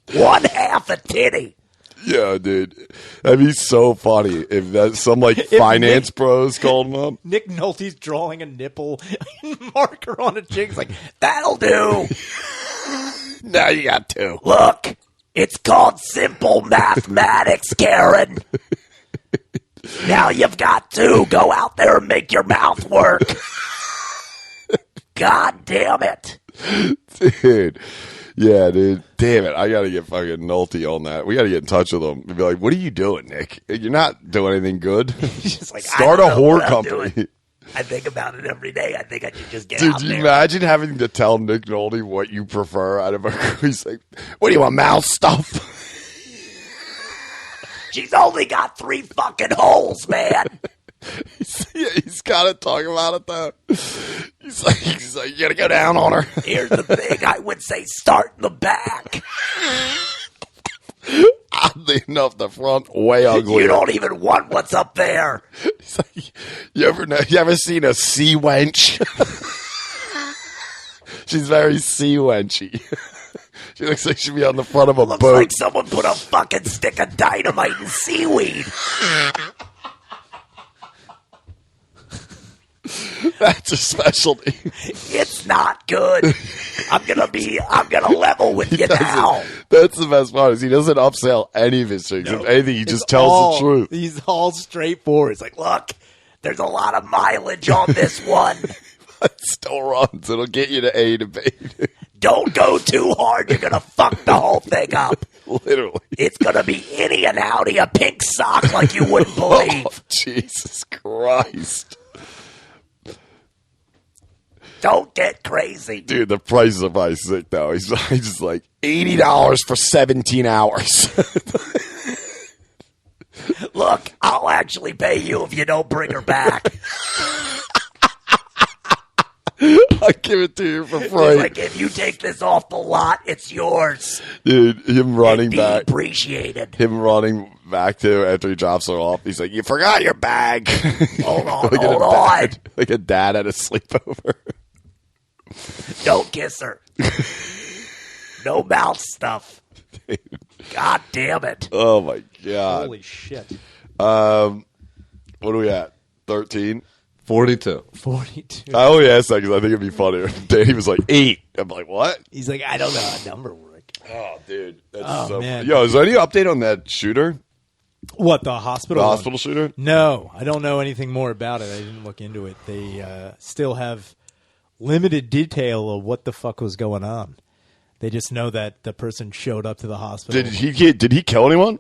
1/2 a titty. Yeah, dude. That'd be so funny if that some like finance bros called him up. Nick Nolte's drawing a nipple marker on a chick. He's like, That'll do. Now you got 2. Look, it's called simple mathematics, Karen. Now you've got 2. Go out there and make your mouth work. God damn it. Dude. Yeah, dude. Damn it. I got to get fucking Nolte on that. We got to get in touch with him and be like, what are you doing, Nick? You're not doing anything good. he's just like, Start a I don't know whore what I'm company. doing. I think about it every day. I think I should just get Dude, out you there. imagine having to tell Nick Nolte what you prefer out of a He's like, what do you want, mouth stuff? She's only got 3 fucking holes, man. He's got to talk about it, though. He's like, you got to go down on her. Here's the thing. I would say start in the back. Oddly enough, the front, way uglier. You don't even want what's up there. He's like, you ever seen a sea wench? She's very sea wenchy. She looks like she'd be on the front of a Looks boat. like someone put a fucking stick of dynamite in seaweed. That's a specialty. It's not good. I'm gonna level with you now. That's the best part is he doesn't upsell any of his things. If anything, he just tells the truth. He's all straightforward. It's like, look, there's a lot of mileage on this one. It still runs. It'll get you to A to B. Don't go too hard. You're gonna fuck the whole thing up. Literally. It's gonna be inny and outy a pink sock like you wouldn't believe. Oh, Jesus Christ. Don't get crazy. Dude, the prices are probably sick, though. He's just like, $80 for 17 hours. Look, I'll actually pay you if you don't bring her back. I'll give it to you for It's free. like, if you take this off the lot, it's yours. Dude, him running back. Depreciated. Him running back to after he drops her off. He's like, you forgot your bag. Hold on, Like hold a on. dad, like a dad at a sleepover. Don't kiss her. No mouth stuff. God damn it. Oh, my God. Holy shit. What are we at? 13? 42. 42. I only asked that because I think it'd be funnier. Danny was like, 8. I'm like, what? He's like, I don't know how number work. Oh, dude. That's Oh, so man. Yo, is there any update on that shooter? What, the hospital? The one? hospital shooter? No, I don't know anything more about it. I didn't look into it. They still have limited detail of what the fuck was going on. They just know that the person showed up to the hospital. Did he kill anyone?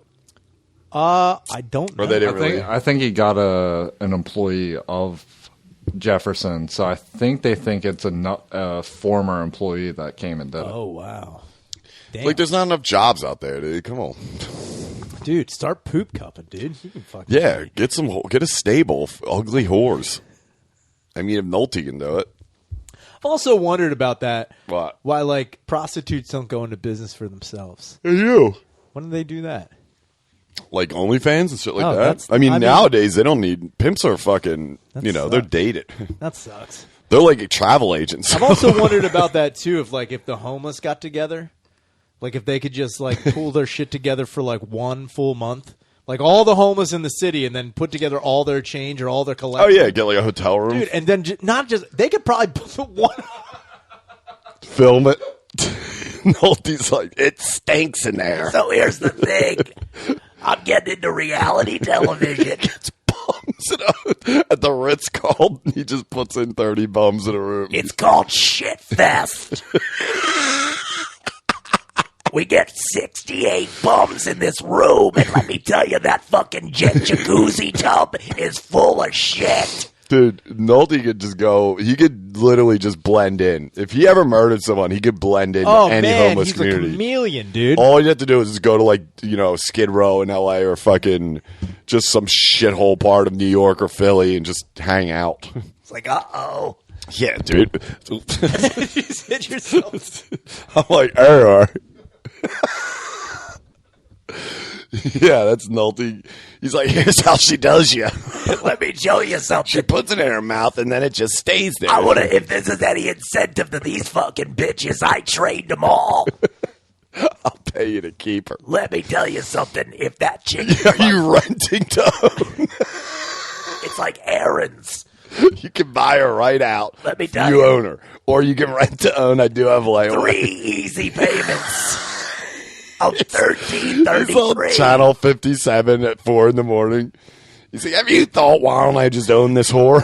I don't know. Or they didn't really? I think he got an employee of Jefferson, so I think they think it's a former employee that came and did it. Oh, wow. Damn. Like, there's not enough jobs out there, dude. Come on. Dude, start poop cupping, dude. You can fucking Yeah, get a stable of ugly whores. I mean, if Nolte can do it. I've also wondered about that. What? Why, like, prostitutes don't go into business for themselves. Hey, you. When do they do that? Like OnlyFans and shit like Oh, that? that's- I mean, I mean- nowadays, they don't need... Pimps are fucking... That they're sucks. dated. That sucks. They're like travel agents. I've also wondered about that, too, if the homeless got together. Like, if they could just, like, pool their shit together for, like, one full month. Like, all the homeless in the city and then put together all their change or all their Oh, collection. yeah, get like a hotel room. Dude, and then not just... They could probably put one... Film it. Nolte's like, it stinks in there. So here's the thing. I'm getting into reality television. Bums at the Ritz called. He just puts in 30 bums in a room. It's called Shit Fest. We get 68 bums in this room, and let me tell you, that fucking jet jacuzzi tub is full of shit. Dude, Nolte could just go. He could literally just blend in. If he ever murdered someone, he could blend into Oh, any man, homeless he's community. a chameleon, dude. All you have to do is just go to like Skid Row in LA or fucking just some shithole part of New York or Philly and just hang out. It's like, uh-oh. Yeah, dude. You just hit yourself. I'm like, error. Yeah, that's Nolte. He's like, here's how she does you. Let me show you She something. puts it in her mouth and then it just stays there. I wanna, if this is any incentive to these fucking bitches, I trained them all. I'll pay you to keep her. Let me tell you something. If that chick, Are you renting to own? it's like errands. You can buy her right out. Let me tell you you. own her. Or you can rent to own. I do have layaway. 3 easy payments of It's on $13.33. Channel 57 at 4 in the morning. You say, have you thought, why don't I just own this whore?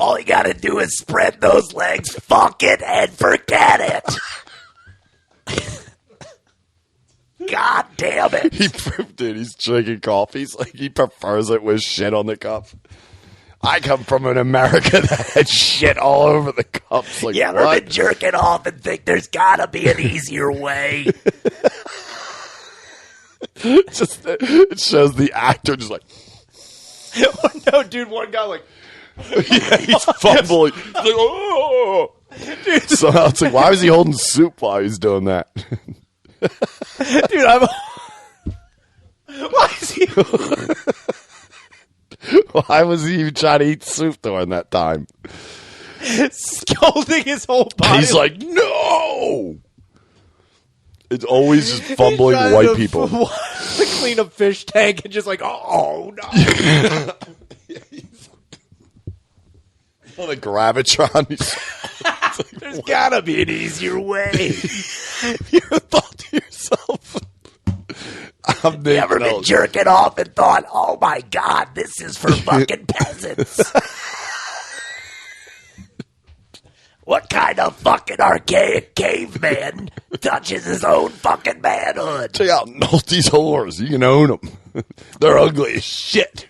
All you gotta do is spread those legs, fuck it, and forget it. God damn it. Dude, he's drinking coffee. He's like, he prefers it with shit on the cup. I come from an America that had shit all over the cups. Like, You ever what? been jerking off and think there's gotta be an easier way? It shows the actor just like, Oh, no, dude, one guy like, yeah, he's fumbling. He's like, oh. So it's like, why was he holding soup while he's doing that? dude, I'm. Why is he? Why was he even trying to eat soup during that time? Scolding his whole body. He's like, no. It's always just fumbling Trying white to people. clean a fish tank and just like, oh no. On a Gravitron. There's gotta be an easier way. You ever thought to yourself, I'm You ever been jerking off and thought, oh my god, this is for fucking peasants? What kind of fucking archaic caveman touches his own fucking manhood? Check out Nolte's whores. You can own them. They're ugly as shit.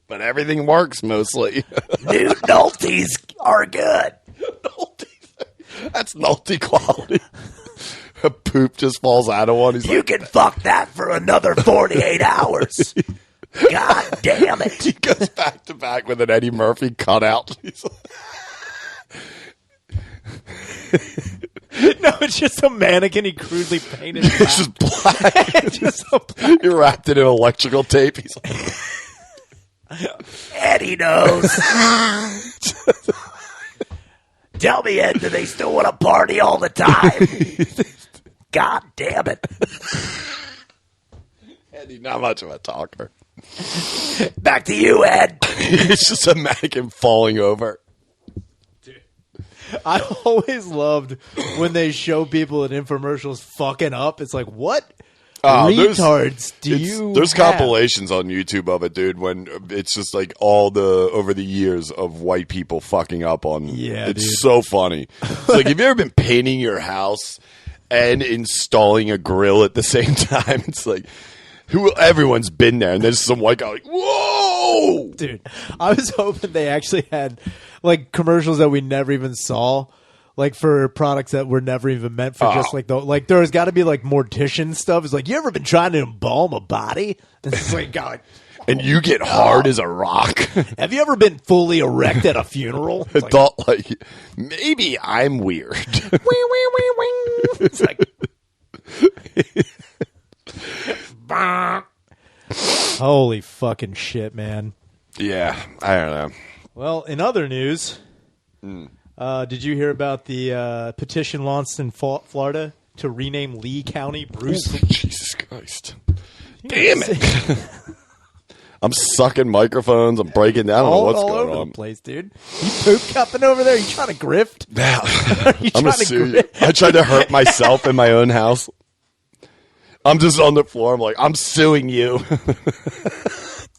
But everything works mostly. New Nolties are good. That's Nolte quality. A poop just falls out of one. He's You like, can fuck that for another 48 hours. God damn it. he goes back to back with an Eddie Murphy cutout. He's like, No, it's just a mannequin he crudely painted. it's just black. Just a- He wrapped it in electrical tape. He's like, Eddie knows. Tell me, Ed, do they still want to party all the time? God damn it. Eddie, not much of a talker. Back to you, Ed. It's just a mannequin falling over. I always loved when they show people in infomercials fucking up. It's like, what There's- retards do you There's have? compilations on YouTube of it, dude, when it's just like all the over the years of white people fucking up on. Yeah, it's dude. so funny. It's like, have you ever been painting your house and installing a grill at the same time? It's like, everyone's been there, and there's some white guy like, whoa, Dude, I was hoping they actually had like commercials that we never even saw, like for products that were never even meant for just like the like. There's got to be like mortician stuff. It's like, you ever been trying to embalm a body? And it's like, God, and you get hard as a rock. have you ever been fully erect at a funeral? I It's like, thought like maybe I'm weird. it's like holy fucking shit, man. Yeah, I don't know. Well, in other news, did you hear about the petition launched in Florida to rename Lee County Bruce? Jesus Christ. Damn it. I'm sucking microphones. I'm breaking down. I don't know what's all going over on. the place, dude. You poop cupping over there? You trying to grift? You I'm trying gonna to sue you. grip? I tried to hurt myself in my own house. I'm just on the floor. I'm like, I'm suing you.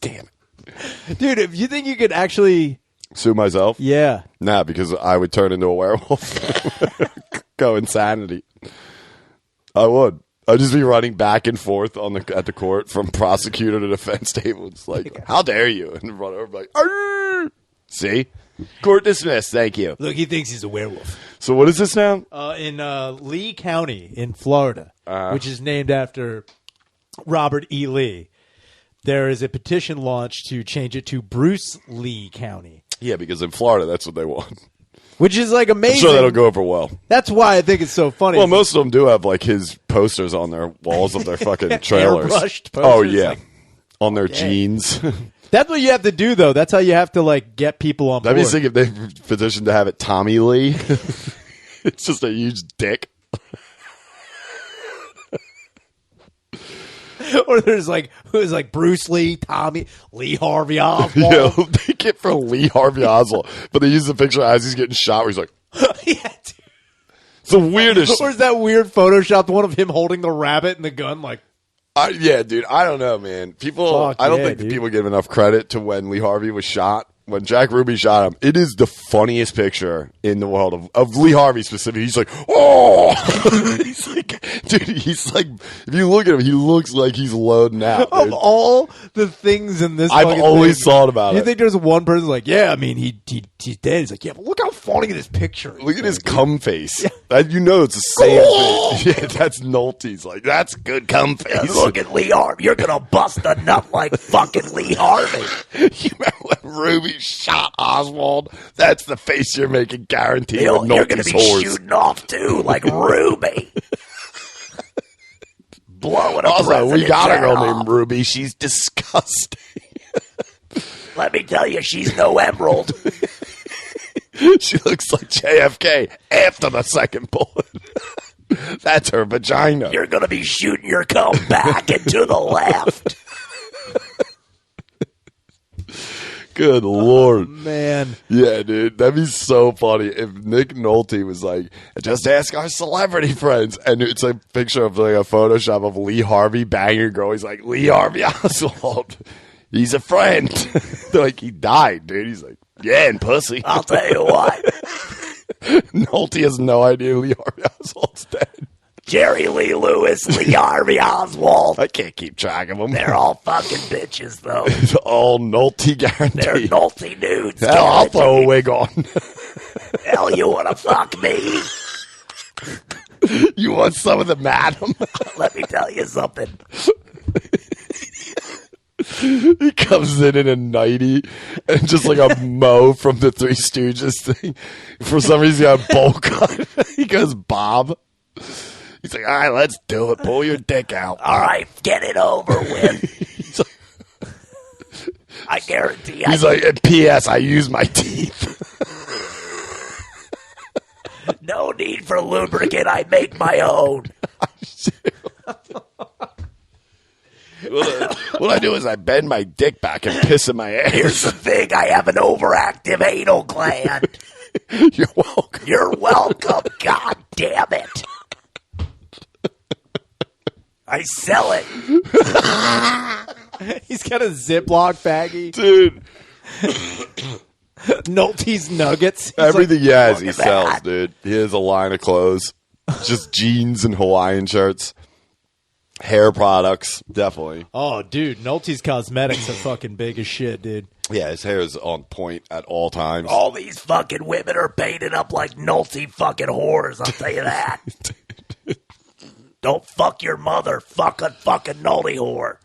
Damn it. Dude, if you think you could actually, Sue myself? yeah, Nah, because I would turn into a werewolf. Go insanity. I would. I'd just be running back and forth at the court from prosecutor to defense table. It's like, how dare you? And run over like, "Arr!" See? Court dismissed. Thank you. look, he thinks he's a werewolf. So what is this now? In Lee County in Florida, which is named after Robert E. Lee, there is a petition launched to change it to Bruce Lee County. Yeah, because in Florida, that's what they want. which is like I'm amazing. sure that'll go over well. That's why I think it's so funny. Well, most of them do have like his posters on their walls of their fucking trailers. Airbrushed posters, Oh yeah, like- on their jeans. That's what you have to do, though. That's how you have to like get people on board. That'd be sick if they petitioned to have it Tommy Lee. It's just a huge dick. Or there's like who's like Bruce Lee, Tommy Lee Harvey Oswald. Yeah, they get for Lee Harvey Oswald, but they use the picture as he's getting shot where he's like, Yeah, dude. it's the weirdest. Or is that weird Photoshopped one of him holding the rabbit and the gun? Like, Yeah, dude, I don't know, man. People, Fuck I don't yeah, think dude. people give enough credit to when Lee Harvey was shot. When Jack Ruby shot him, it is the funniest picture in the world of Lee Harvey specifically. He's like, oh, he's like, dude, he's like, if you look at him, he looks like he's loading out. of Dude. all the things in this, I've fucking always thing, thought about you it. think there's one person like, yeah, I mean, he's dead. He's like, yeah, but look how funny this picture is. Look at his cum face. That, you know, it's the same thing. Yeah, that's Nolte's. Like, that's good cum face. Look at Lee Harvey. You're gonna bust a nut like fucking Lee Harvey. You remember when Ruby shot Oswald? That's the face you're making, guaranteed. You're with gonna Nolte's be whores. shooting off too, like Ruby. Blowing a Also, we president's got a head girl off. named Ruby. She's disgusting. Let me tell you, she's no emerald. She looks like JFK after the second bullet. That's her vagina. You're gonna be shooting your cum back and to the left. Good Lord. Man, Yeah, dude, that'd be so funny if Nick Nolte was like, just ask our celebrity friends. And it's a picture of like a Photoshop of Lee Harvey banging a girl. He's like, Lee Harvey Oswald. He's a friend. They're like, he died, dude. He's like, yeah, and pussy. I'll tell you what, Nolte has no idea Lee Harvey Oswald's dead. Jerry Lee Lewis, Lee Harvey Oswald. I can't keep track of them. They're all fucking bitches, though. It's all Nolte They're guaranteed. Nolte nudes. Hell, I'll throw a wig on. Hell, you wanna fuck me? You want some of the madam? Let me tell you something. He comes in a nightie and just like a Mo from the Three Stooges thing. For some reason, he got a bowl cut. He goes, Bob. He's like, all right, let's do it. Pull your dick out. All right, get it over with. He's like, I guarantee. he's like, and P.S. I use my teeth. No need for lubricant. I make my own. What I do is I bend my dick back and piss in my Here's ass. the thing. I have an overactive anal gland. You're welcome. You're welcome. God damn it. I sell it. he's got a Ziploc baggie. Dude, Nolte's nuggets. He's everything he has, he look at sells, that. dude. He has a line of clothes. Just jeans and Hawaiian shirts. Hair products, definitely. oh, dude, Nolte's cosmetics are fucking big as shit, dude. Yeah, his hair is on point at all times. All these fucking women are painted up like Nolte fucking whores. I'll tell you that. Don't fuck your mother. Fuck a fucking Nolte whore.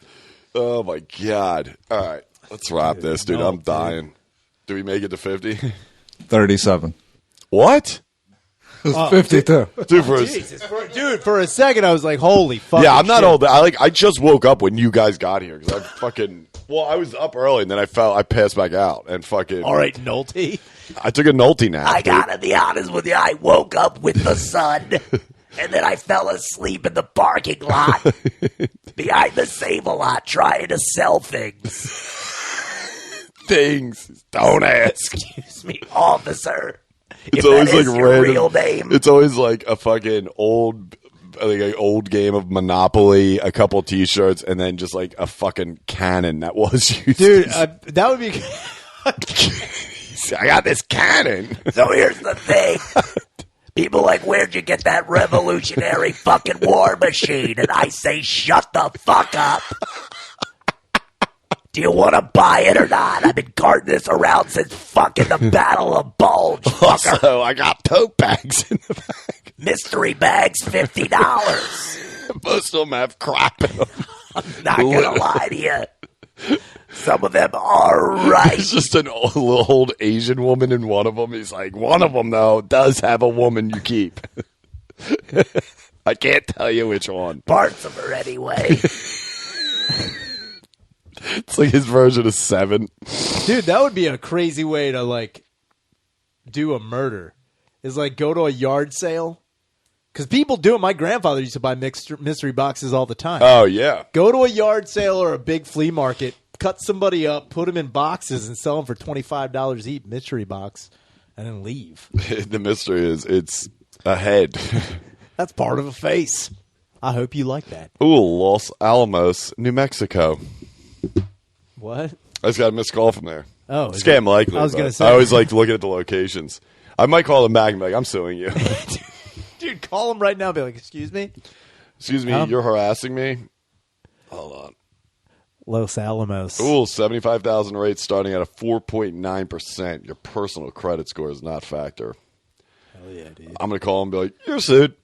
Oh my god! All right, let's wrap this, dude. no, I'm dying. Do we make it to 50? 37. What, 52. dude? For Jesus, dude, for a second I was like, holy fuck. yeah, I'm not old. I just woke up when you guys got here because I fucking. Well, I was up early and then I passed back out and fucking. All right, Nolte. I took a Nolte nap. I dude. gotta be honest with you. I woke up with the sun, and then I fell asleep in the parking lot behind the Save-A-Lot trying to sell things. Things. Don't ask. Excuse me, officer. It's if always that is like your random. real name. It's always like a fucking old. Like an old game of Monopoly, a couple T-shirts, and then just like a fucking cannon that was used. Dude, that would be. I got this cannon. So here's the thing. People like, where'd you get that revolutionary fucking war machine? And I say, shut the fuck up. Do you want to buy it or not? I've been carting this around since fucking the Battle of Bulge, fucker. Also, I got tote bags in the back. Mystery bags, $50. Most of them have crap in them. Not gonna lie to you. Some of them are right. It's just an little old Asian woman in one of them. He's like, one of them, though, does have a woman you keep. I can't tell you which one. Parts of her anyway. It's like his version of Seven. Dude, that would be a crazy way to, like, do a murder. Is, like, go to a yard sale. Because people do it. My grandfather used to buy mystery boxes all the time. Oh, yeah. Go to a yard sale or a big flea market, cut somebody up, put them in boxes, and sell them for $25 each, mystery box, and then leave. The mystery is it's a head. That's part of a face. I hope you like that. Ooh, Los Alamos, New Mexico. What? I just got a missed call from there. Oh, Scam likely. I was going to but say. I always like looking at the locations. I might call them back and be like, I'm suing you. Dude, call them right now and be like, excuse me? Excuse me, you're harassing me? Hold on. Los Alamos. Ooh, 75,000 rate starting at a 4.9%. Your personal credit score is not factor. Hell yeah, dude. I'm going to call him and be like, you're sued.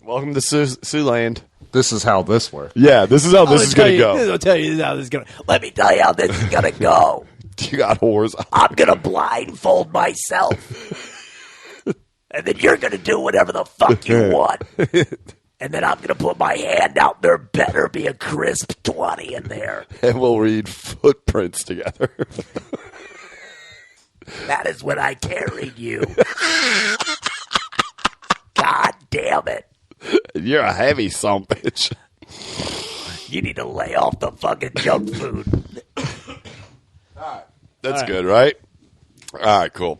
Welcome to Sue Land. This is how this works. Yeah, this is how this is going to go. I'll tell you how this is going to Let me tell you how this is going to go. You got whores. I'm going to blindfold myself. And then you're going to do whatever the fuck you want. And then I'm going to put my hand out. There better be a crisp 20 in there. And we'll read footprints together. That is when I carried you. God damn it. You're a heavy son bitch. You need to lay off the fucking junk food. That's good, right? All right, cool.